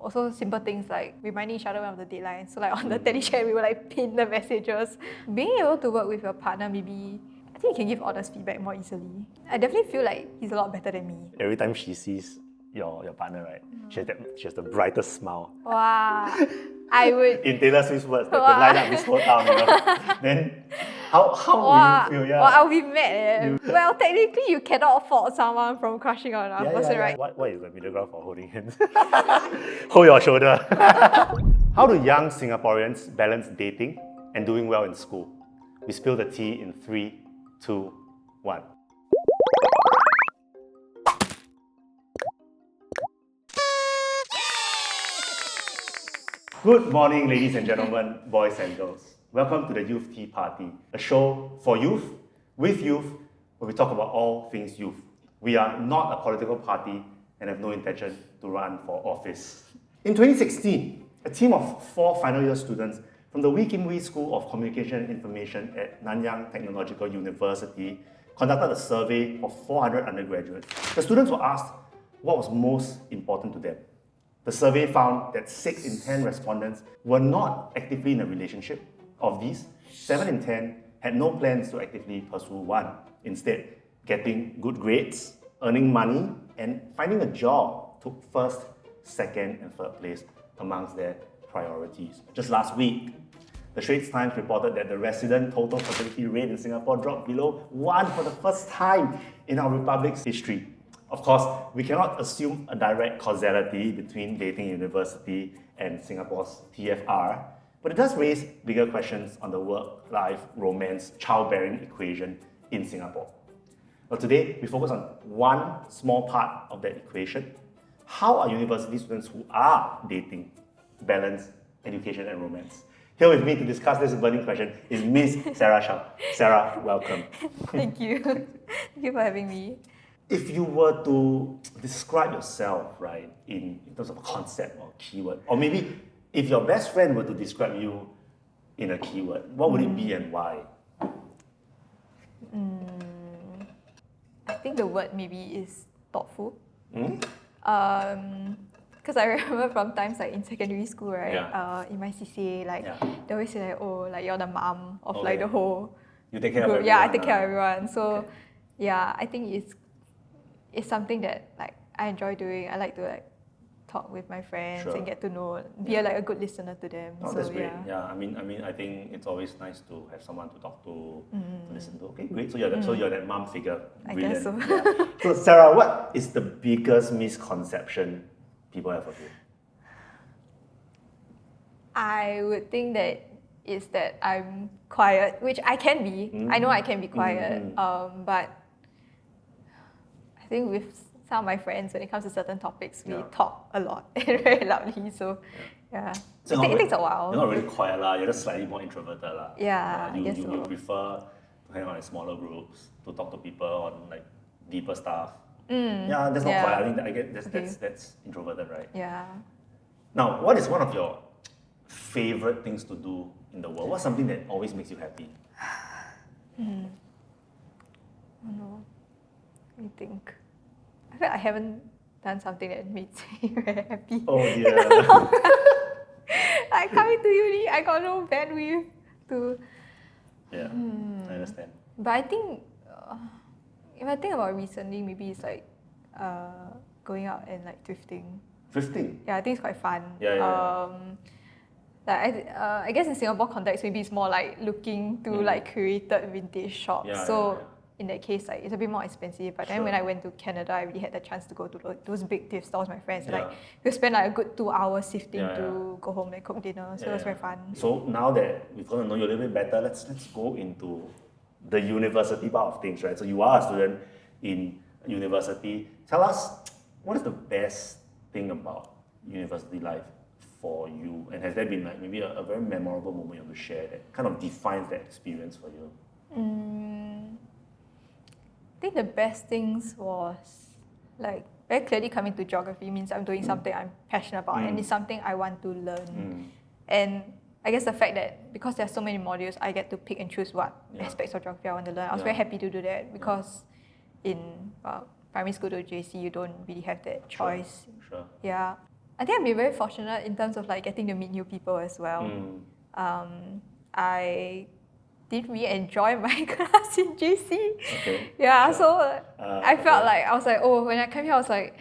Also simple things like reminding each other of the deadline. So like on the telechat, we will like pin the messages. Being able to work with your partner, maybe I think you can give honest feedback more easily. I definitely feel like he's a lot better than me. Every time she sees your partner, right, she has the brightest smile. Wow. I would. In Taylor Swift's words, that could light up this whole town, you know. Then how will you feel? Yeah. Well, I'll be mad. Well, technically, you cannot fault someone from crushing on a person, right? What is the middle ground for holding hands? Hold your shoulder. How do young Singaporeans balance dating and doing well in school? We spill the tea in 3, 2, 1. Good morning, ladies and gentlemen, boys and girls. Welcome to the Youth Tea Party, a show for youth, with youth, where we talk about all things youth. We are not a political party and have no intention to run for office. In 2016, a team of 4 final year students from the Wee Kim Wee School of Communication and Information at Nanyang Technological University conducted a survey of 400 undergraduates. The students were asked what was most important to them. The survey found that 6 in 10 respondents were not actively in a relationship. Of these, 7 in 10 had no plans to actively pursue one. Instead, getting good grades, earning money, and finding a job took first, second, and third place amongst their priorities. Just last week, the Straits Times reported that the resident total fertility rate in Singapore dropped below 1 for the first time in our republic's history. Of course, we cannot assume a direct causality between dating university and Singapore's TFR, but it does raise bigger questions on the work-life, romance, childbearing equation in Singapore. Well, today, we focus on one small part of that equation. How are university students who are dating balance education and romance? Here with me to discuss this burning question is Miss Sarah Shah. Sarah, welcome. Thank you. Thank you for having me. If you were to describe yourself, right, in terms of a concept or keyword, or maybe if your best friend were to describe you in a keyword, what would it be and why? I think the word maybe is thoughtful. Because I remember from times like in secondary school, right? In my CCA, like they always say like, oh, like you're the mom of like the whole You take care of group. everyone. Yeah, I take care of everyone. So yeah, I think it's something that like I enjoy doing. I like to like talk with my friends and get to know, be like a good listener to them. Oh, so that's great. Yeah, I mean, I think it's always nice to have someone to talk to, to listen to. Okay, great. So you're that mom figure. Brilliant. I guess so. Yeah. So Sarah, what is the biggest misconception people have of you? I would think that is that I'm quiet, which I can be. I know I can be quiet, but I think with some of my friends, when it comes to certain topics, we talk a lot and very loudly. So, so it takes a while. You're not really quiet, you're just slightly more introverted. Yeah, you, I guess you prefer to hang out in smaller groups, to talk to people on like deeper stuff. Yeah, that's not quiet. I guess that's introverted, right? Yeah. Now, what is one of your favorite things to do in the world? What's something that always makes you happy? I don't know. Let me think. I feel like I haven't done something that makes me very happy. Oh dear. Like coming to uni, I got no bandwidth to. Yeah, I understand. But I think, if I think about recently, maybe it's like going out and like thrifting. Thrifting? Yeah, I think it's quite fun. Yeah. Like I guess in Singapore context, maybe it's more like looking to like curated vintage shops. In that case, like it's a bit more expensive. But then when I went to Canada, I really had the chance to go to those big thrift stores with my friends. Like we spent like a good 2 hours sifting to go home and cook dinner. So it was very fun. So now that we've gotten to know you a little bit better, let's go into the university part of things, right? So you are a student in university. Tell us, what is the best thing about university life for you? And has there been like maybe a very memorable moment you want to share that kind of defines that experience for you? I think the best things was like very clearly coming to geography means I'm doing something I'm passionate about and it's something I want to learn. And I guess the fact that because there's so many modules, I get to pick and choose what aspects of geography I want to learn. I was very happy to do that because in primary school to JC, you don't really have that choice. Sure. Yeah. I think I've been very fortunate in terms of like getting to meet new people as well. I did really enjoy my class in JC. Okay. Yeah, Sure. so I felt like, I was like, oh, when I came here, I was like,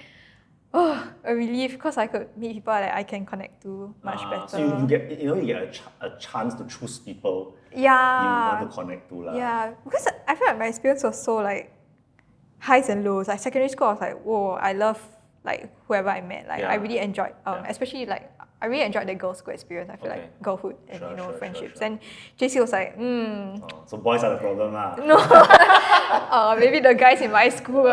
oh, a relief because I could meet people that I can connect to much better. So you get a chance to choose people yeah, you want to connect to lah. Yeah, because I feel like my experience was so like highs and lows. Like secondary school, I was like, whoa, I love like whoever I met. Like I really enjoyed, especially like I really enjoyed the girls' school experience. I feel like girlhood and friendships. And JC was like, so boys are the problem lah. No, maybe the guys in my school.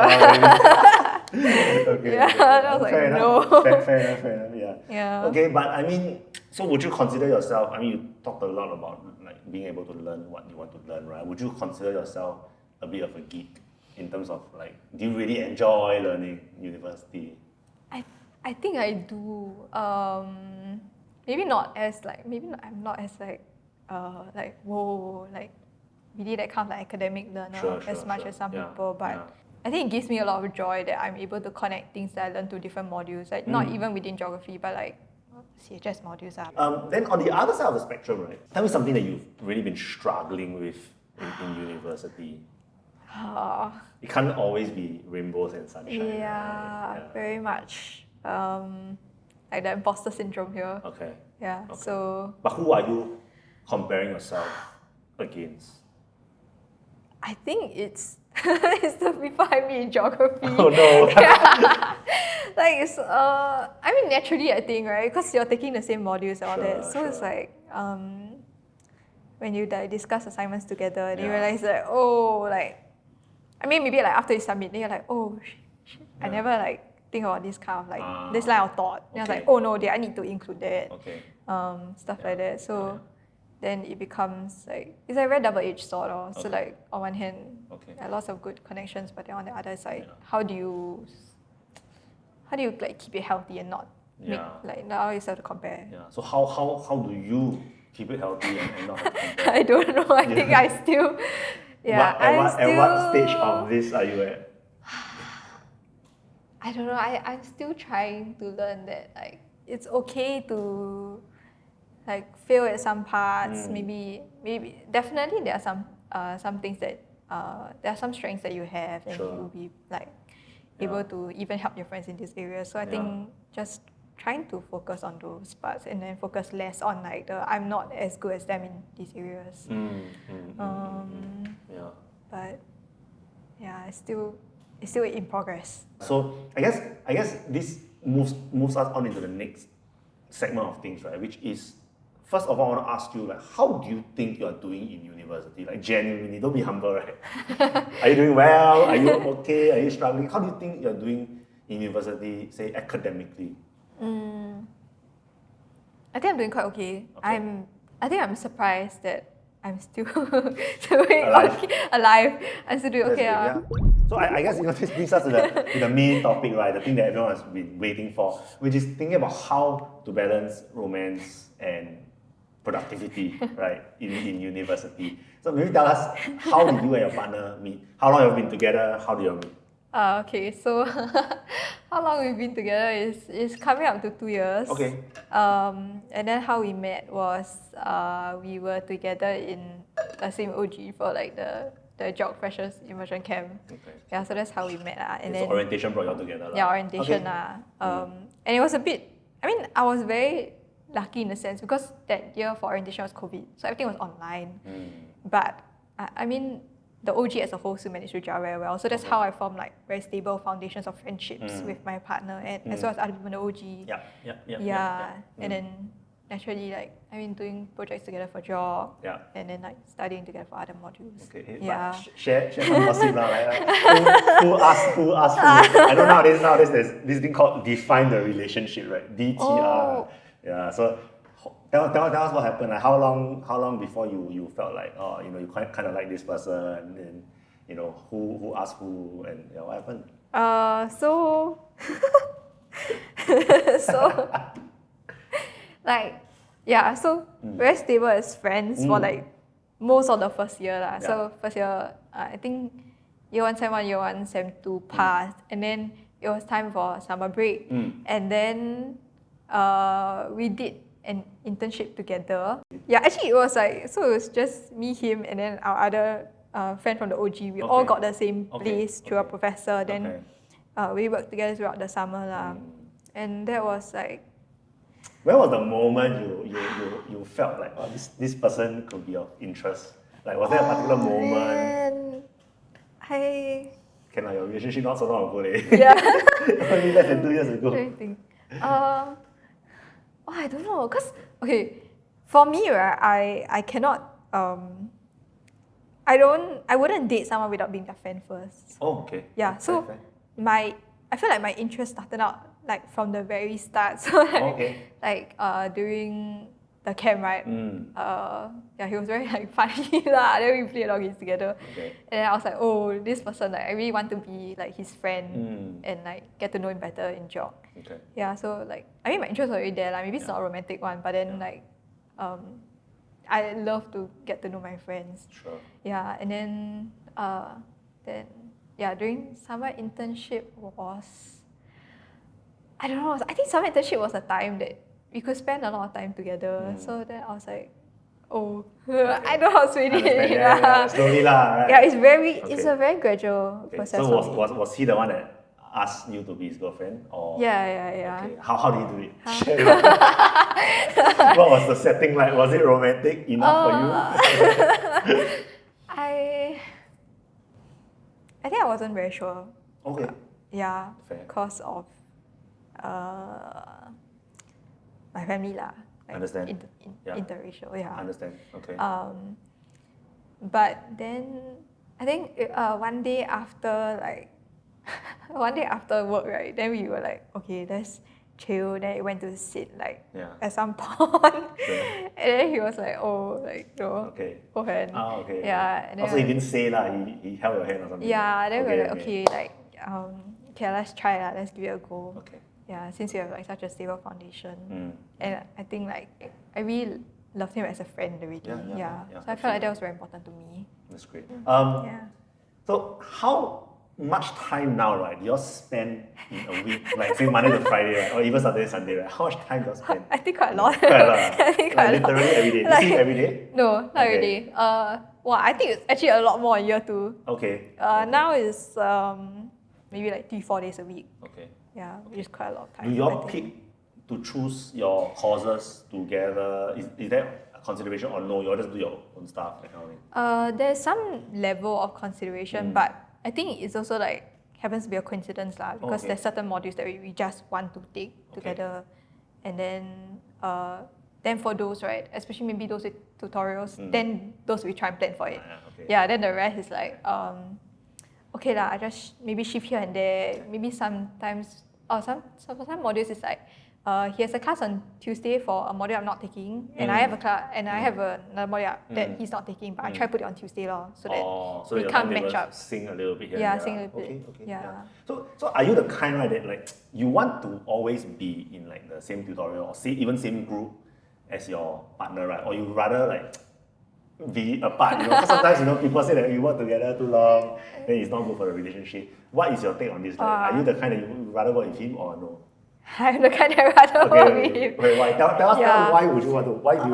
Okay. I was like, fair no. Enough. Fair enough. Yeah. Okay, but I mean, so would you consider yourself? I mean, you talked a lot about like being able to learn what you want to learn, right? Would you consider yourself a bit of a geek in terms of like, do you really enjoy learning university? I think I do. Maybe not as like I'm not as like whoa, like really that kind of like academic learner as much as some people, but I think it gives me a lot of joy that I'm able to connect things that I learned to different modules, like not even within geography, but like CHS modules are. Then on the other side of the spectrum, right? Tell me something that you've really been struggling with in university. It can't always be rainbows and sunshine. Yeah, very much. Like the imposter syndrome here. Okay. Yeah. Okay. So. But who are you comparing yourself against? I think it's the people I meet in geography. Oh no. Yeah. Like it's I mean naturally I think, right, because you're taking the same modules and all that, so it's like when you like discuss assignments together and you realize that I mean maybe like after you submit then you're like, oh shit, I never like think about this kind of like this line of thought. And I was like, oh no, I need to include that. Stuff like that. So then it becomes like, it's like a very double-edged sword. So like on one hand, lots of good connections, but then on the other side, how do you like keep it healthy and not make like now you start to compare? Yeah. So how do you keep it healthy and not have to compare? I don't know. I think I still At what stage of this are you at? I don't know. I'm still trying to learn that like it's okay to like fail at some parts. Maybe definitely there are some things that there are some strengths that you have and you'll be like able to even help your friends in this area. So I think just trying to focus on those parts and then focus less on like the I'm not as good as them in these areas. But yeah, it's still in progress. So I guess this moves us on into the next segment of things, right? Which is, first of all, I want to ask you, like, how do you think you are doing in university? Like, genuinely, don't be humble, right? Are you doing well? Are you okay? Are you struggling? How do you think you're doing in university, say, academically? I think I'm doing quite okay. I think I'm surprised that I'm still doing alive. I'm still doing okay. So I guess this brings us to the main topic, right? The thing that everyone has been waiting for, which is thinking about how to balance romance and productivity, right, in university. So maybe tell us, how did you and your partner meet? How long have you been together? How do you meet? Okay, so how long we've been together is coming up to 2 years. Okay. And then how we met was we were together in the same OG for like the Geog Freshers Immersion Camp. Okay. Yeah, so that's how we met. And then orientation brought you all together. Yeah, orientation. And it was a bit, I mean, I was very lucky in a sense because that year for orientation was COVID, so everything was online. But I mean, the OG as a whole still managed to gel very well. So that's how I formed like very stable foundations of friendships with my partner and as well as other people in the OG. And then naturally, like, I mean, doing projects together for job, and then like studying together for other modules. Okay, yeah. Share some gossip now, like who asked who. I know nowadays there's this thing called define the relationship, right? DTR. Yeah. So tell us what happened. Like how long before you felt like you kind of like this person, and who asked who, and what happened? So like very stable as friends for like most of the first year lah. So first year, I think year 1 sem 1, year 1 sem 2 passed, and then it was time for summer break, and then we did an internship together. Yeah, actually it was just me, him, and then our other friend from the OG. We all got the same place through our professor. Then we worked together throughout the summer lah. And that was like. When was the moment you felt like, oh, this person could be of interest? Like, was there a particular moment? Your relationship not so long ago, Yeah. Only less than 2 years ago. Let me think. I don't know, cause for me, right, I cannot I wouldn't date someone without being their friend first. Oh, okay. Yeah, so I feel like my interest started out like from the very start. So during the camp, right? He was very like funny lah. Then we played a lot of games together. And then I was like, oh, this person, like I really want to be like his friend and like get to know him better in Geog. Yeah, so like I mean my interest was already there. Like maybe it's not a romantic one, but then like I love to get to know my friends. Yeah, and then during summer internship was, I don't know, I think summer internship was a time that we could spend a lot of time together. So then I was like, oh, I know how to swing it. Yeah, slowly lah, right? Yeah, it's a very gradual process. So was he the one that asked you to be his girlfriend? Or Yeah. Okay. How did he do it? What was the setting like? Was it romantic enough for you? I think I wasn't very sure. Okay. Yeah, Fair. because of my family lah. Like Understand. Interracial, yeah. Understand. Okay. But then I think one day after work, right? Then we were like, okay, let's chill. Then we went to sit like at some pond, and then he was like, oh, like no, hold hand. Okay. Yeah. And then also, he didn't say lah. He held your hand or something. Yeah. Then we were like, okay, let's try lah. Let's give it a go. Okay. Yeah, since we have like such a stable foundation, and I think like I really loved him as a friend already. Yeah. So I felt like that was very important to me. That's great. So how much time now, right? You all spend in a week, like say Monday to Friday, right? Or even Saturday, Sunday, right? How much time do you spend? I think quite a lot. Quite a lot. I think quite a lot. Literally every day. You see him every day? No, not every day. I think it's actually a lot more in year 2. Okay. Now is maybe like 3-4 days a week. Okay. Yeah, which is quite a lot of time. Do you all pick to choose your courses together? Is that a consideration or no? You all just do your own stuff, that kind of thing? There's some level of consideration, but I think it's also like happens to be a coincidence lah, because there's certain modules that we just want to take together, and then for those, right, especially maybe those with tutorials, then those we try and plan for it. Then the rest is like okay lah, I just maybe shift here and there. Maybe sometimes for some modules it's like he has a class on Tuesday for a module I'm not taking, and I have a class and I have another module that he's not taking, but I try to put it on Tuesday so that we can't match up. Sing a little bit here. Yeah, sing a little bit. Okay. Yeah. So are you the kind, right, that like you want to always be in like the same tutorial or even same group as your partner, right? Or you rather like be apart, because sometimes people say that you work together too long, then it's not good for the relationship. What is your take on this? Are you the kind that you would rather work with him or no? I'm the kind that rather work with him. Why? Tell us why do you want to work with him?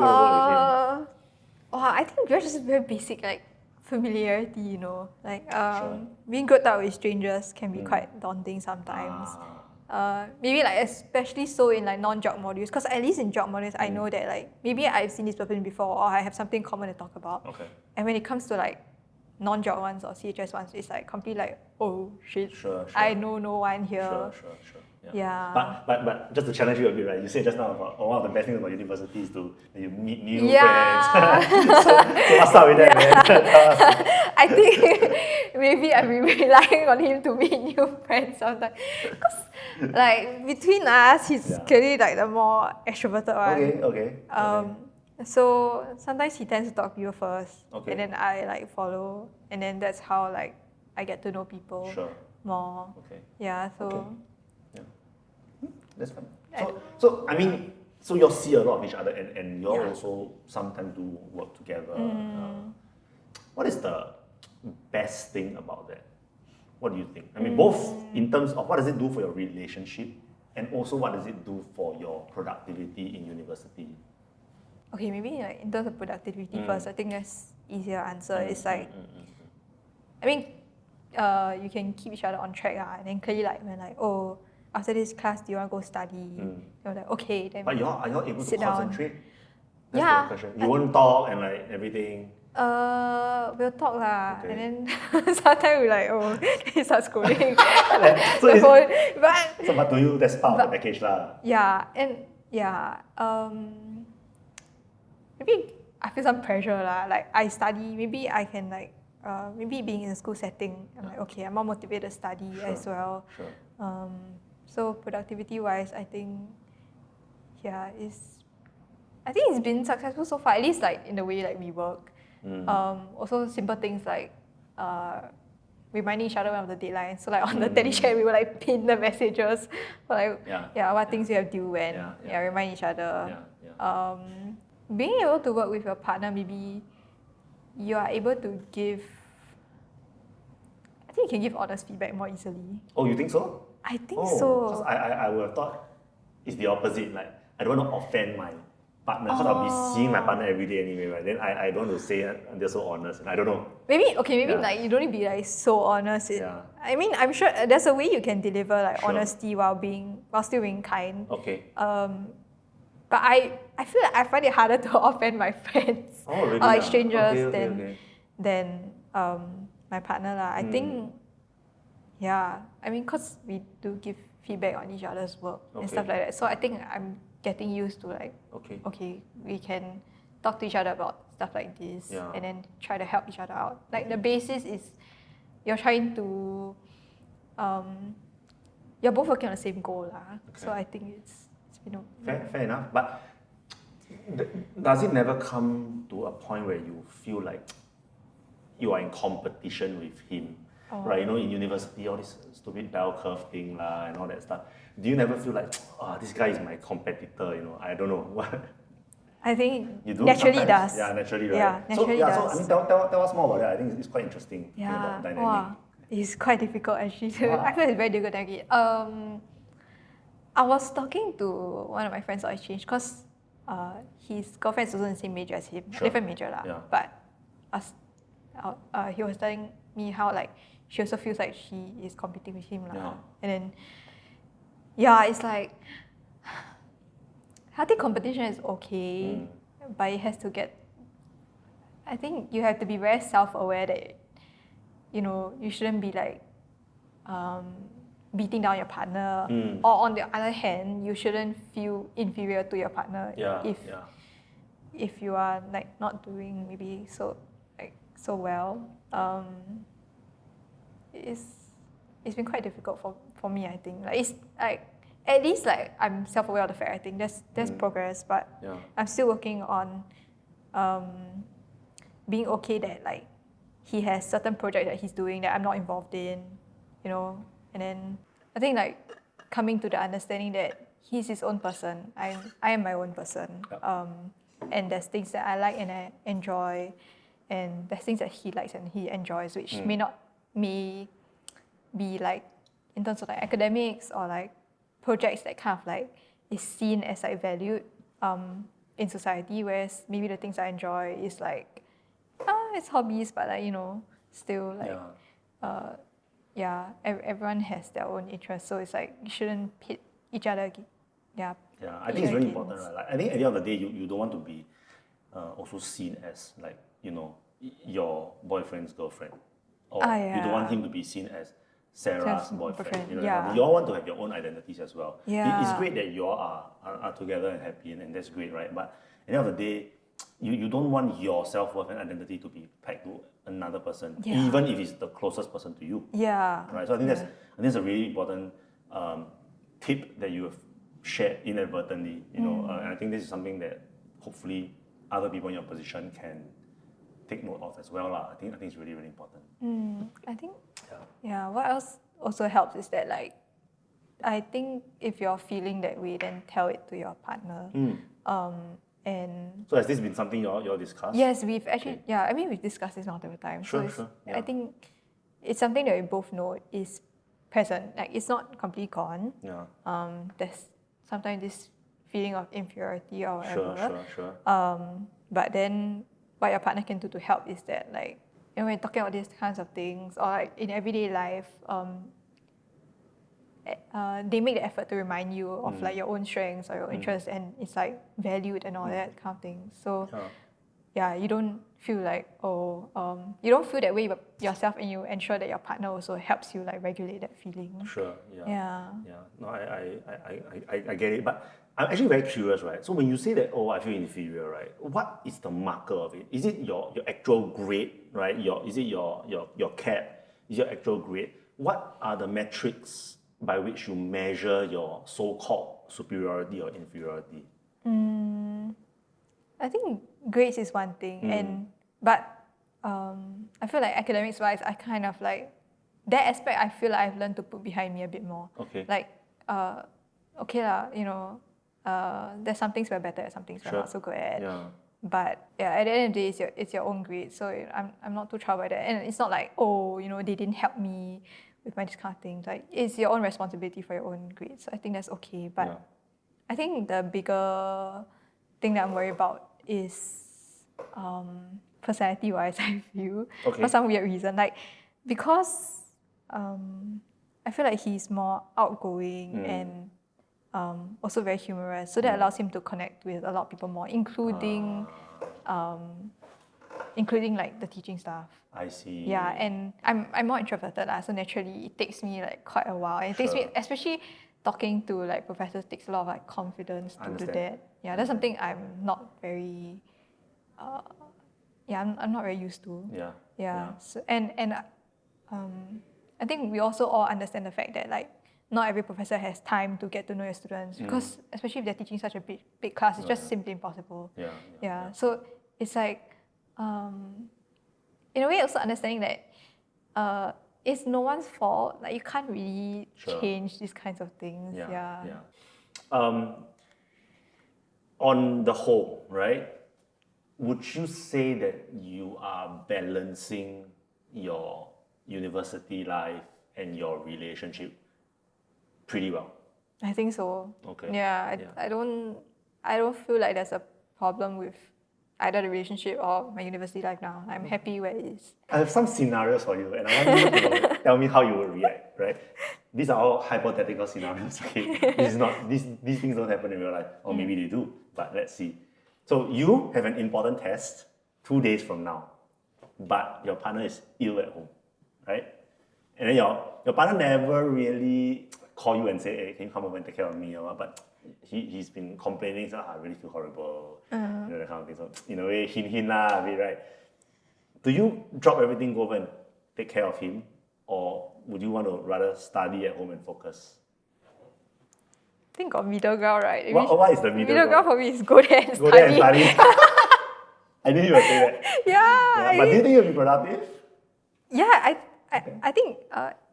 I think there's just very basic like familiarity, like being good out with strangers can be quite daunting sometimes. Maybe like especially so in like non-Geog modules, because at least in Geog modules I know that like maybe I've seen this person before or I have something common to talk about. And when it comes to like non-Geog ones or CHS ones, it's like completely like, oh shit, I know no one here. Yeah. But just to challenge you a bit, right? You said just now about one of the best things about university is to you meet new friends. so what's up with that, man? I think maybe I've been relying on him to meet new friends sometimes. Because like between us, he's clearly like the more extroverted one. Okay. So sometimes he tends to talk to you first, and then I like follow, and then that's how like I get to know people more. That's fine. So I mean, so you all see a lot of each other, and you all also sometimes do work together. What is the best thing about that? What do you think? I mean, both in terms of what does it do for your relationship, And also, what does it do for your productivity in university? Okay, maybe like in terms of productivity first, I think that's easier answer. It's like, I mean, you can keep each other on track, and then clearly like when like, oh, after this class, do you want to go study? You're like, okay, then But are you able to concentrate? That's yeah. the question. You won't talk and like everything. We'll talk lah, Okay. and then sometimes we like, oh, they start scrolling. So is- but to you, that's part of the package lah. yeah, and yeah, maybe I feel some pressure lah. Like I study, maybe I can like, maybe being in a school setting, I'm like, okay, I'm more motivated to study as well. Sure. So productivity wise, I think, yeah, I think it's been successful so far. At least like in the way like we work. Also simple things like reminding each other of the deadline. So like on the telechat, we will like pin the messages for like what things we have due when. Remind each other. Being able to work with your partner, maybe you are able to give. I think you can give honest feedback more easily. Oh, you think so? I think so. 'Cause I would have thought it's the opposite. Like I don't want to offend my partner because I'll be seeing my partner every day anyway, right? Then I don't want to say they're so honest. I don't know. Maybe like you don't need to be like so honest. I mean, I'm sure there's a way you can deliver like honesty while still being kind. Okay. But I feel like I find it harder to offend my friends really? or like strangers Okay. than my partner lah. I think I mean, cause we do give feedback on each other's work and stuff like that. So I think I'm getting used to like okay, we can talk to each other about stuff like this and then try to help each other out. Like the basis is you're trying to you're both working on the same goal lah. So I think it's been fair enough. But does it never come to a point where you feel like you are in competition with him? Right, you know, in university, all this stupid bell curve thing lah, and all that stuff. Do you never feel like, this guy is my competitor? You know, I don't know what. I think you do naturally sometimes? does. Yeah, naturally, right? Yeah, naturally does. So I mean, tell us more about that. I think it's quite interesting. About dynamic. Wow, it's quite difficult actually. I feel it's very difficult to navigate. I was talking to one of my friends on exchange because his girlfriend is also in the same major as him, different major lah. Yeah. But he was telling me how like she also feels like she is competing with him lah. And then it's like healthy competition is okay, but it has to get. I think you have to be very self-aware that you shouldn't be like beating down your partner, or on the other hand, you shouldn't feel inferior to your partner if you are like not doing maybe so well. It's been quite difficult for me, I think. Like it's like at least like I'm self-aware of the fact. I think there's progress, but I'm still working on being okay that like he has certain projects that he's doing that I'm not involved in, and then I think like coming to the understanding that he's his own person, I am my own person, and there's things that I like and I enjoy, and there's things that he likes and he enjoys, which may be like in terms of like academics or like projects that kind of like is seen as like valued in society, whereas maybe the things I enjoy is like it's hobbies, but like still like everyone has their own interests, so it's like you shouldn't pit each other. I think it's really important, right? Like, I think at the end of the day, you don't want to be also seen as like your boyfriend's girlfriend, or you don't want him to be seen as Sarah's boyfriend. You all want to have your own identities as well. It's great that you all are together and happy, and that's great, right? But at the end of the day, you don't want your self-worth and identity to be pegged to another person, even if it's the closest person to you. Right. So I think that's a really important tip that you have shared inadvertently. And I think this is something that hopefully other people in your position can take note of as well lah. I think it's really, really important. I think what else also helps is that like I think if you're feeling that way, then tell it to your partner. And so has this been something you all discussed? Yes, we've actually we've discussed this multiple times. Sure. I think it's something that we both know is present. Like it's not completely gone. Yeah. There's sometimes this feeling of inferiority or whatever. Sure. But then what your partner can do to help is that like, you know, when you're talking about these kinds of things or like in everyday life, they make the effort to remind you of like your own strengths or your interests, and it's like valued and all that kind of thing. So yeah, you don't feel like you don't feel that way yourself, and you ensure that your partner also helps you like regulate that feeling. Sure. Yeah. No, I get it, but I'm actually very curious, right? So when you say that, I feel inferior, right? What is the marker of it? Is it your actual grade, right? Is it your CAP? Is your actual grade? What are the metrics by which you measure your so-called superiority or inferiority? I think grades is one thing, but I feel like academics wise, I kind of like that aspect. I feel like I've learned to put behind me a bit more. Okay. Like, okay lah, you know, there's some things we're better at, some things we're not so good at. Yeah. But yeah, at the end of the day, it's your own grade, so I'm not too troubled by that. And it's not like, you know, they didn't help me with my this kind of things. Like it's your own responsibility for your own grades. So I think that's okay. But I think the bigger thing that I'm worried about is personality-wise, I feel, for some weird reason. Like because I feel like he's more outgoing and also very humorous. So that allows him to connect with a lot of people more, including like the teaching staff. I see. Yeah, and I'm more introverted so naturally it takes me like quite a while. And it takes me, especially talking to like professors, takes a lot of like confidence to do that. Yeah, that's something I'm not very I'm not very used to. Yeah. So, and I think we also all understand the fact that like not every professor has time to get to know your students, because especially if they're teaching such a big class, it's just simply impossible. Yeah. So it's like in a way also understanding that it's no one's fault. Like you can't really change these kinds of things. On the whole, right? Would you say that you are balancing your university life and your relationship pretty well? I think so. Okay. Yeah, I don't feel like there's a problem with either the relationship or my university life now. I'm happy where it is. I have some scenarios for you, and I want you to tell me how you would react, right? These are all hypothetical scenarios, okay? This is not, these things don't happen in real life, or maybe they do, but let's see. So you have an important test 2 days from now, but your partner is ill at home, right? And then your partner never really call you and say, hey, can you come over and take care of me? Or what? But he's been complaining, so I really feel horrible, you know, that kind of thing. So in a way, hint lah, a bit, right? Do you drop everything, go over and take care of him? Or would you want to rather study at home and focus? I think got middle ground, right? What is the middle ground? Middle ground for me is go there and study. Go there and study. I knew you would say that. Yeah. But do you think you'll be productive? Yeah, I think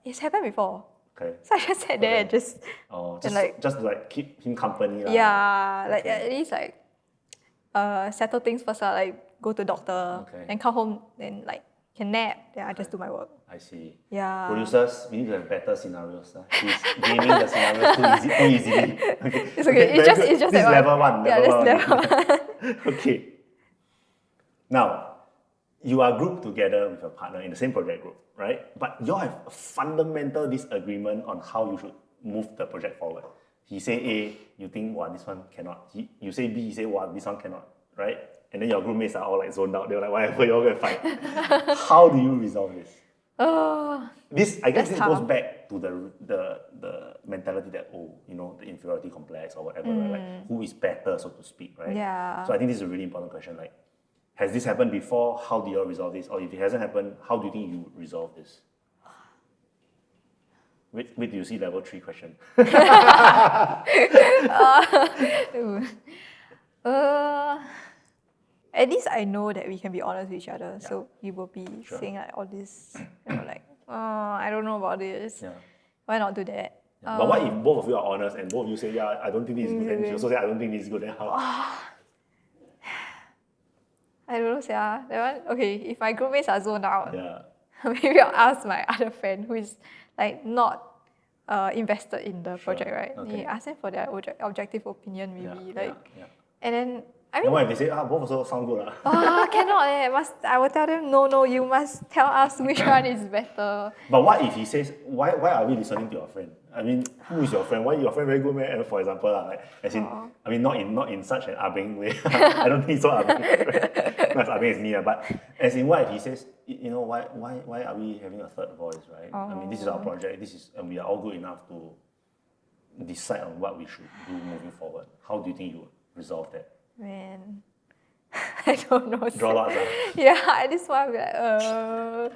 it's happened before. Okay. So I just sat there and just to like keep him company. Yeah, like at least like settle things first, like go to doctor, then come home, then like can nap, then I just do my work. I see. Yeah. Producers, we need to have better scenarios. He's gaming the scenarios too easily. Okay. It's okay. It's just this that level one. Yeah, level one. Okay. Now, you are grouped together with your partner in the same project group, right? But you all have a fundamental disagreement on how you should move the project forward. He say A, you think, this one cannot. You say B, he say, this one cannot, right? And then your groupmates are all like zoned out. They're like, whatever, you're going to fight. How do you resolve this? I guess this goes back to the mentality that, the inferiority complex or whatever, right? Like, who is better, so to speak, right? Yeah. So I think this is a really important question. Like, has this happened before? How do you all resolve this? Or if it hasn't happened, how do you think you would resolve this? Wait till you see level 3 question. At least I know that we can be honest with each other. Yeah. So we will be saying like all this, like, I don't know about this. Yeah. Why not do that? Yeah. But what if both of you are honest and both of you say, I don't think this is good, and she also say, I don't think this is good, then how? I don't know, that one, okay, if my groupmates are zoned out, maybe I'll ask my other friend who is like not invested in the project, right? Okay. You ask them for their objective opinion, maybe Yeah. and then I Then mean, what if they say, both also sound good? cannot. I will tell them no. You must tell us which one is better. But what if he says, why are we listening to your friend? I mean, who is your friend? Why your friend very good, man? For example, like, as in, I mean, not in such an abeng way. I don't think so abeng. Because abeng is me, but as in, what if he says, you know, why are we having a third voice, right? I mean, this is our project. And we are all good enough to decide on what we should do moving forward. How do you think you would resolve that? Man, I don't know. Draw lots, Yeah, this one be like,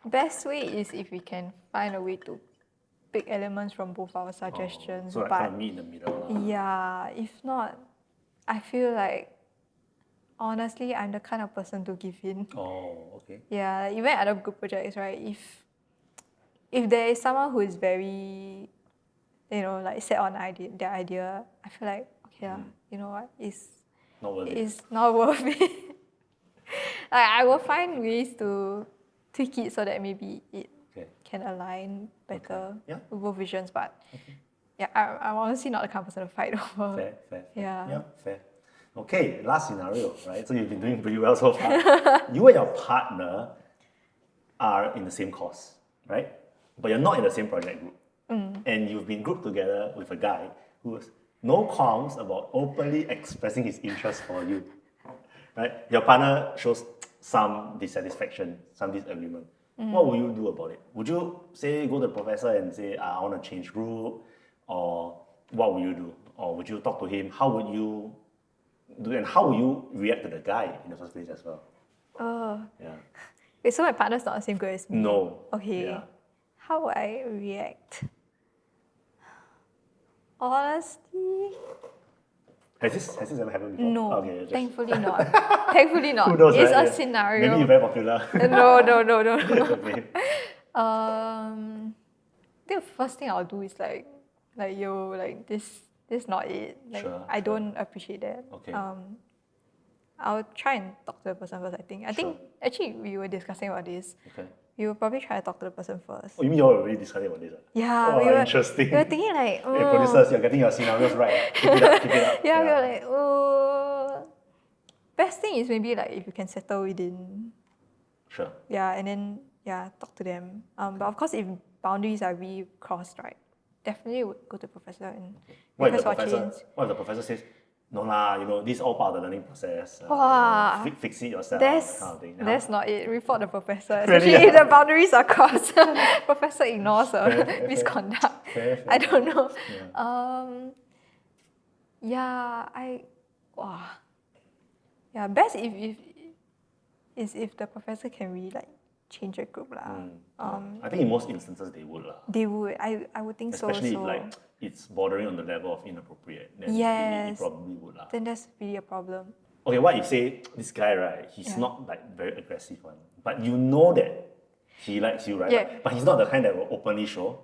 best way is if we can find a way to pick elements from both our suggestions. So like but kind of meet in the middle. yeah, if not, I feel like honestly I'm the kind of person to give in. Oh, okay. Yeah, even other group projects, right? If there is someone who is very, like set on their idea, I feel like okay, you know what, it's not worth it. Like I will find ways to tweak it so that maybe it can align better with both visions. But yeah, I'm honestly not the kind of person to fight over. Fair. Yeah. Fair. Okay, last scenario, right? So you've been doing pretty well so far. You and your partner are in the same course, right? But you're not in the same project group. And you've been grouped together with a guy who has no qualms about openly expressing his interest for you, right? Your partner shows some dissatisfaction, some disagreement. What will you do about it? Would you say go to the professor and say, I want to change group? Or what will you do? Or would you talk to him? How would you do, and how will you react to the guy in the first place as well? Yeah. Wait, so my partner's not the same group as me? No. Okay. Yeah. How would I react? Honestly, Has this ever happened before? no. Okay, Thankfully not. Thankfully not. Who knows, It's right? a scenario. Maybe you're very popular. No. Okay. I think the first thing I'll do is like this not it. Like I don't appreciate that. Okay. I'll try and talk to the person first. I think actually we were discussing about this. Okay. We will probably try to talk to the person first. Oh, you mean you're already discussing about this? Yeah, Oh, we were interesting. We were thinking like, Hey, producers, you're getting your scenarios right. Keep it up. yeah, we were like, best thing is maybe like if you can settle within. Sure. Yeah, and then talk to them. But of course, if boundaries are really crossed, right, definitely would go to the professor and What if request for change. the professor says, no lah, this is all part of the learning process. Fix it yourself, that kind of thing. That's not it. Report the professor. Really? Especially if the boundaries are crossed. Professor ignores misconduct. Fair. I don't know. Best if the professor can really like change a group lah. I think in most instances they would lah. They would. I would think Especially so. if like it's bordering on the level of inappropriate, then it probably would lah. Then that's really a problem. Okay, what if say this guy, right, he's not like very aggressive one, but you know that he likes you, right? Yeah. But he's not the kind that will openly show.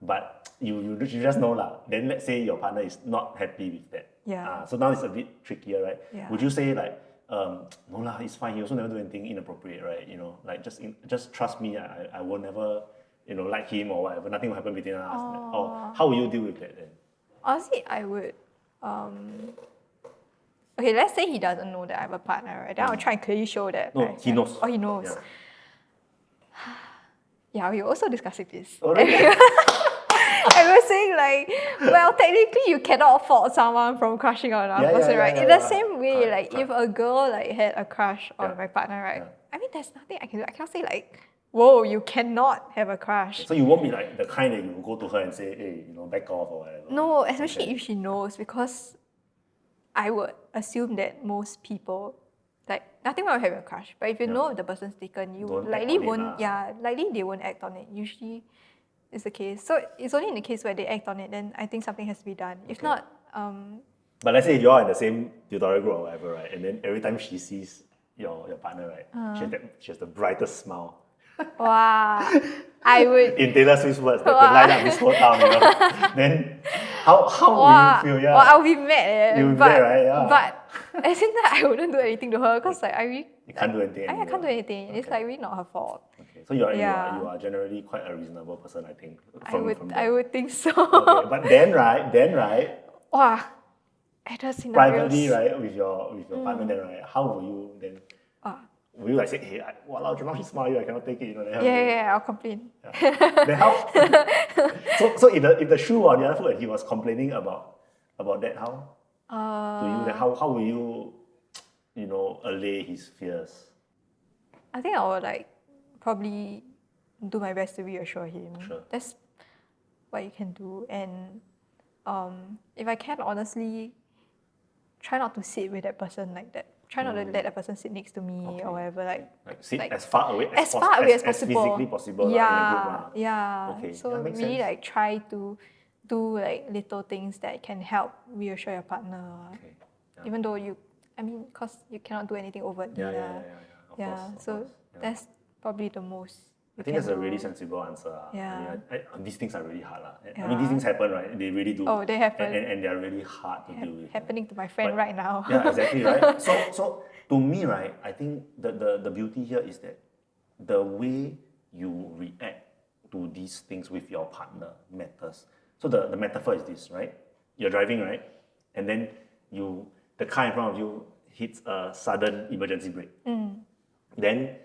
But you just know lah. Then let's say your partner is not happy with that. Yeah. So now it's a bit trickier, right? Yeah. Would you say like, no lah, it's fine. He also never do anything inappropriate, right? Like just trust me. I will never, like him or whatever. Nothing will happen between us. Or how will you deal with that then? Honestly, I would. Okay, let's say he doesn't know that I have a partner, right? Then I'll try and clearly show that. No, right? he knows. Oh, he knows. Yeah. Yeah, we also discussed this. Oh, really? And we were saying like, well, technically you cannot fault someone from crushing on another person, right? In the same way, correct. if a girl like had a crush on my partner, right? Yeah. I mean, there's nothing I can do. I cannot say like, whoa, you cannot have a crush. So you won't be like the kind that you will go to her and say, hey, back off or whatever. No, especially if she knows, because I would assume that most people, like, nothing wrong with having a crush, but if you know the person's taken, you Don't likely act on it won't, lah. likely they won't act on it. Usually it's the case. So it's only in the case where they act on it, then I think something has to be done. If not, But let's say you're in the same tutorial group or whatever, right? And then every time she sees your partner, right, she has the brightest smile. wow, I would. In Taylor Swift's words, that could light up this whole town, Then how will you feel? Yeah. Well, I'll be mad. You'll be mad, right? Yeah. But at the same time, I wouldn't do anything to her because like I really. You can't do anything. I can't do anything. Okay. It's like really not her fault. Okay, So you are generally quite a reasonable person, I think. I would think so. Okay. But then right. Wow. Other scenarios. Privately, right, with your partner, then right, how will you then? Will you like say, hey, wow, now she smile you, I cannot take it, you know? Yeah, I'll complain. Yeah. Then how? so if the shoe on the other foot and he was complaining about that, how? To you, then how will you, allay his fears? I think I would like probably do my best to reassure him. Sure. That's what you can do, and if I can, honestly, try not to sit with that person like that. Try not to let that person sit next to me or whatever. Like sit as far away as possible. As physically possible. Yeah, in a group, yeah. Okay. So that makes really sense. like try to do like little things that can help reassure your partner. Okay. Yeah. Even though because you cannot do anything overtly. Of course. So that's probably the most. I think that's a really sensible answer. Yeah. I mean, these things are really hard. I mean, these things happen, right? They really do. Oh, they happen. And they're really hard to deal with. Happening to my friend right now. Yeah, exactly, right? So to me, right, I think the beauty here is that the way you react to these things with your partner matters. So the metaphor is this, right? You're driving, right? And then the car in front of you hits a sudden emergency brake. Then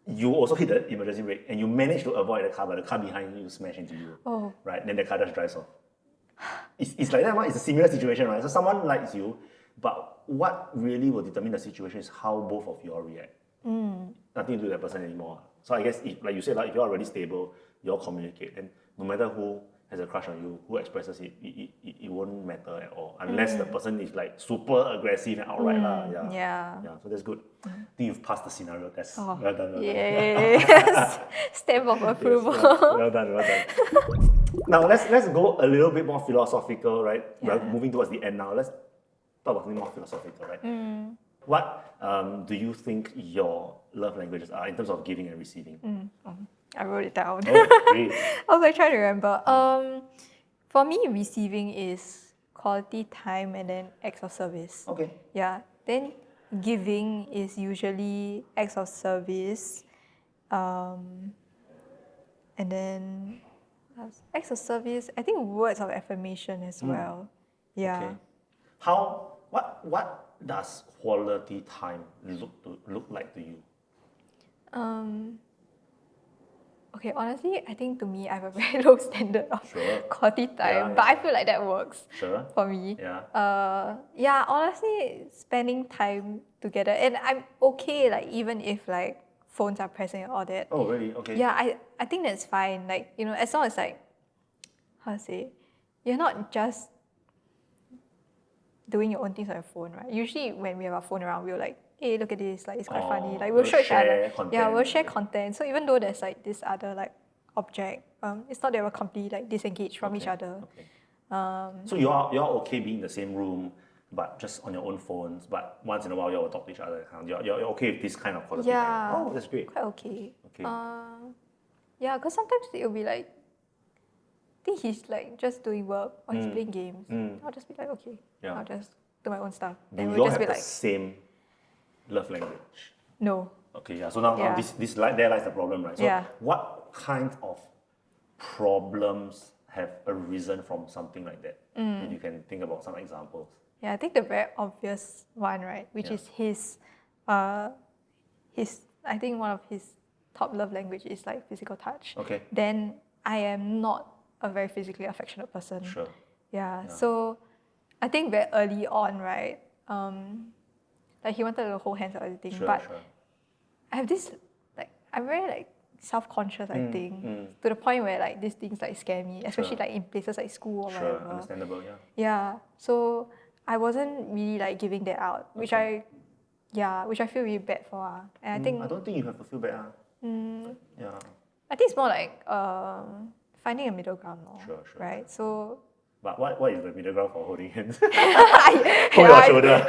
you also hit the emergency brake and you manage to avoid the car, but the car behind you smash into you. Oh. Right? Then the car just drives off. It's like that, it's a similar situation, right? So someone likes you, but what really will determine the situation is how both of you all react. Nothing to do with that person anymore. So I guess, like you said, if you're already stable, you all communicate, and no matter who has a crush on you, who expresses it, it won't matter at all. Unless the person is like super aggressive and outright. Yeah, so that's good. I think you've passed the scenario test. Well done. Yes. Stamp of approval. Yes, well done. Now let's go a little bit more philosophical, right? Yeah. We're moving towards the end now. Let's talk about something more philosophical, right? What do you think your love languages are in terms of giving and receiving? I wrote it down. Oh, great. I was like trying to remember. For me, receiving is quality time and then acts of service. Okay. Yeah. Then giving is usually acts of service. And then acts of service, I think words of affirmation as well. Yeah. Okay. What does quality time look like to you? Okay, honestly, I think to me, I have a very low standard of quality time, but I feel like that works for me. Yeah. Honestly, spending time together, and I'm okay, like even if like phones are present and all that. Oh, really? Okay. Yeah, I think that's fine. Like, as long as like, how to say, you're not just doing your own things on your phone, right? Usually when we have our phone around, we're like, hey, look at this, like it's quite funny. Like we'll show each other. Yeah, we'll share content. So even though there's like this other like object, it's not that we're completely like disengaged from each other. Okay. So you're okay being in the same room, but just on your own phones. But once in a while, you all will talk to each other. You're okay with this kind of quality time. Oh, that's great. Quite okay. Okay. Yeah, because sometimes it'll be like, I think he's like just doing work or he's playing games. I'll just be like, okay, I'll just do my own stuff. Then we'll just be like, same love language? No. Okay, yeah. So now there lies the problem, right? So what kind of problems have arisen from something like that? If you can think about some examples. Yeah, I think the very obvious one, right, which is his, I think one of his top love language is like physical touch. Okay. Then I am not a very physically affectionate person. Sure. Yeah. So I think very early on, right, like he wanted to hold hands or everything, but I have this, like, I'm very like self-conscious, I think, to the point where like these things like scare me, especially like in places like school or whatever. Understandable, Yeah, so I wasn't really like giving that out, which I feel really bad for. And I think I don't think you have to feel bad. Yeah. I think it's more like finding a middle ground, right? So. But what is the middle ground for holding hands? Hold your shoulder.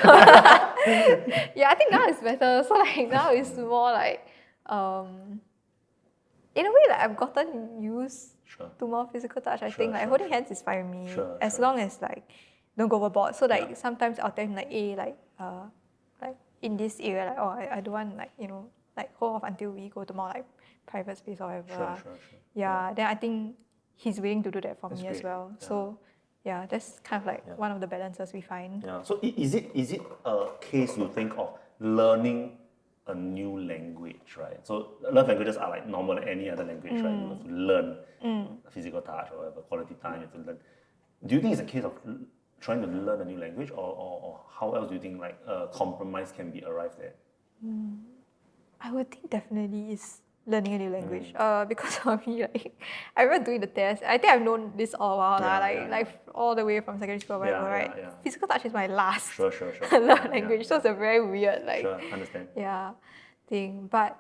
Yeah, I think now it's better. So like now it's more like, in a way like I've gotten used to more physical touch. I think like holding hands is fine with me as long as like don't go overboard. So like sometimes I'll tell him like, hey, like in this area, like I don't want like like hold off until we go to more like private space or whatever. Sure. Yeah, then I think he's willing to do that for That's me as great. well. Yeah. So yeah, that's kind of like one of the balances we find. Yeah. So is it a case you think of learning a new language, right? So love languages are like normal any other language, right? You have to learn physical touch or whatever, quality time, you have to learn. Do you think it's a case of trying to learn a new language, or how else do you think like a compromise can be arrived at? I would think definitely is learning a new language. Because for me, like I remember doing the test. I think I've known this all while, like all the way from secondary school or whatever, right? Yeah. Physical touch is my last Sure. love language. So it's a very weird Understand. thing. But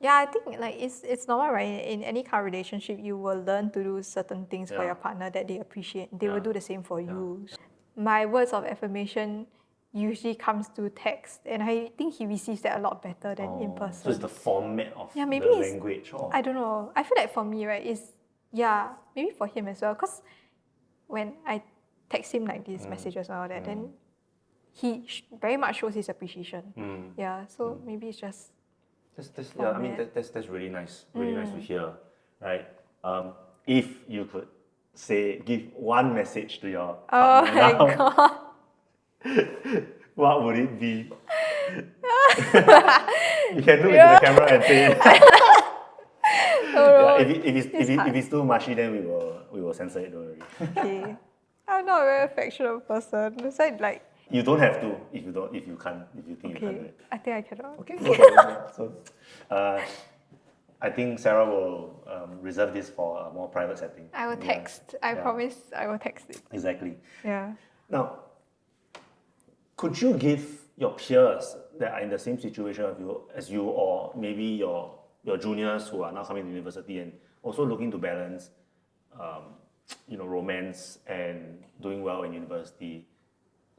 I think like it's normal, right? In any kind of relationship, you will learn to do certain things for your partner that they appreciate. They will do the same for you. My words of affirmation usually comes through text, and I think he receives that a lot better than in person. So it's the format of maybe the language. I don't know. I feel like for me, right, maybe for him as well. Because when I text him like these messages and all that, then he very much shows his appreciation. So maybe it's just. I mean that's really nice. Really nice to hear, right? If you could give one message to your partner Oh my god. what would it be? You can look into the camera and say it. If it's too mushy, then we will censor it. Don't worry. Okay. I'm not a very affectionate person. It's like you don't have to if you think you can't do it. I think I cannot. Okay, no problem. So, I think Sarah will reserve this for a more private setting. I will text. I promise I will text it. Exactly. Yeah. Now, could you give your peers that are in the same situation as you, or maybe your juniors who are now coming to university and also looking to balance, romance and doing well in university?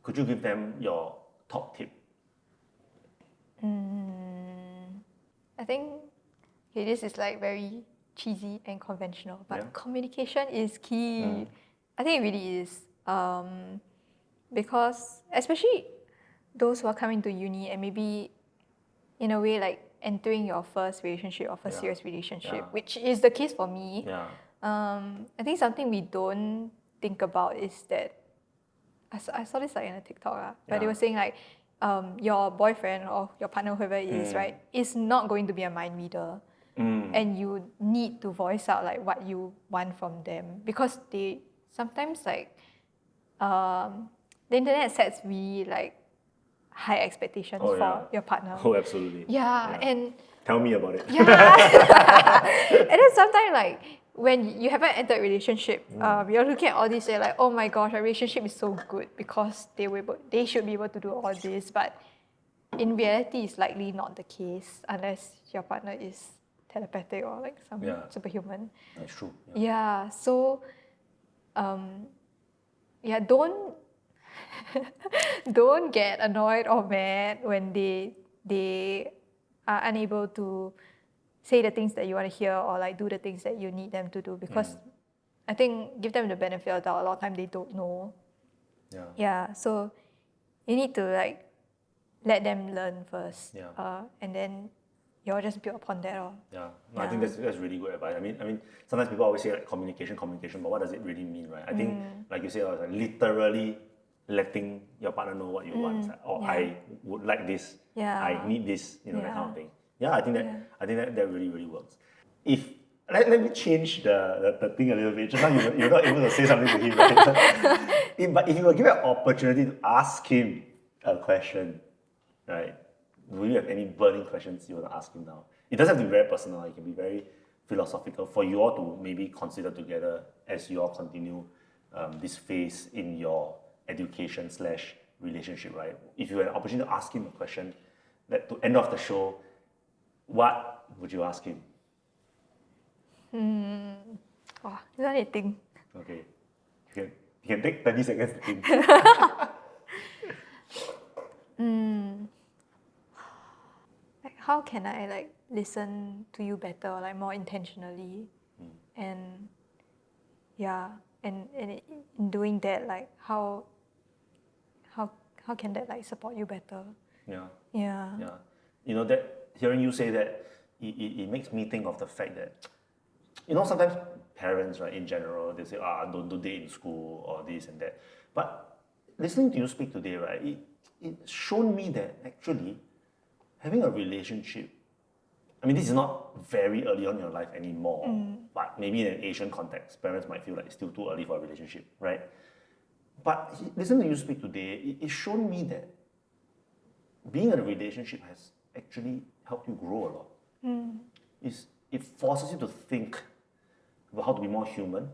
Could you give them your top tip? I think this is like very cheesy and conventional, but communication is key. I think it really is. Because especially those who are coming to uni and maybe in a way like entering your first relationship or first serious relationship, which is the case for me. I think something we don't think about is that I saw this like in a TikTok, but they were saying like your boyfriend or your partner, whoever it is, right, is not going to be a mind reader. And you need to voice out like what you want from them, because they sometimes like the internet sets really like high expectations for your partner. Oh, absolutely. And tell me about it. And then sometimes like when you haven't entered a relationship, you're looking at all this and like, oh my gosh, a relationship is so good because they should be able to do all this, but in reality it's likely not the case unless your partner is telepathic or like some superhuman. That's true. So don't get annoyed or mad when they are unable to say the things that you want to hear or like do the things that you need them to do, because I think give them the benefit of the doubt. A lot of time they don't know. So you need to like let them learn first, and then you'll just build upon that. I think that's really good advice. I mean, sometimes people always say like communication, but what does it really mean, right? I think, like you said, like literally letting your partner know what you want, or I would like this, I need this, that kind of thing. I think that really, really works. Let me change the thing a little bit. Just now you're not able to say something to him, right? But if you were given an opportunity to ask him a question, right? Will you have any burning questions you want to ask him now? It doesn't have to be very personal. It can be very philosophical for you all to maybe consider together as you all continue this phase in your education/relationship, right? If you had an opportunity to ask him a question, that to end off the show, what would you ask him? This one I think. Okay. You can take 30 seconds to think. Like how can I like listen to you better or like more intentionally? And in doing that, like how can that like support you better? that hearing you say that, it makes me think of the fact that, sometimes parents, right, in general, they say, don't date in school or this and that. But listening to you speak today, right, it's shown me that actually having a relationship, I mean, this is not very early on in your life anymore, but maybe in an Asian context, parents might feel like it's still too early for a relationship, right? But listening to you speak today, it's shown me that being in a relationship has actually helped you grow a lot. It forces you to think about how to be more human.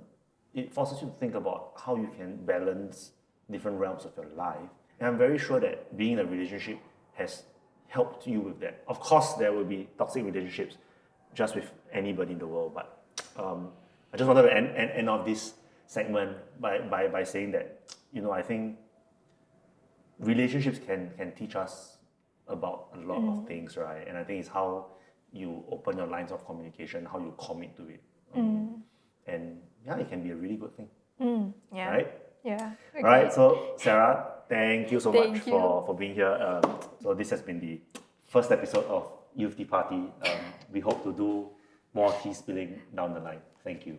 It forces you to think about how you can balance different realms of your life. And I'm very sure that being in a relationship has helped you with that. Of course, there will be toxic relationships just with anybody in the world, but I just wanted to end off this segment by saying that, I think relationships can teach us about a lot of things, right? And I think it's how you open your lines of communication, how you commit to it. And yeah, it can be a really good thing. Yeah. Right? Yeah. All right, so Sarah, thank you so much Thank you. for being here. So this has been the first episode of Youth Tea Party. We hope to do more tea spilling down the line. Thank you.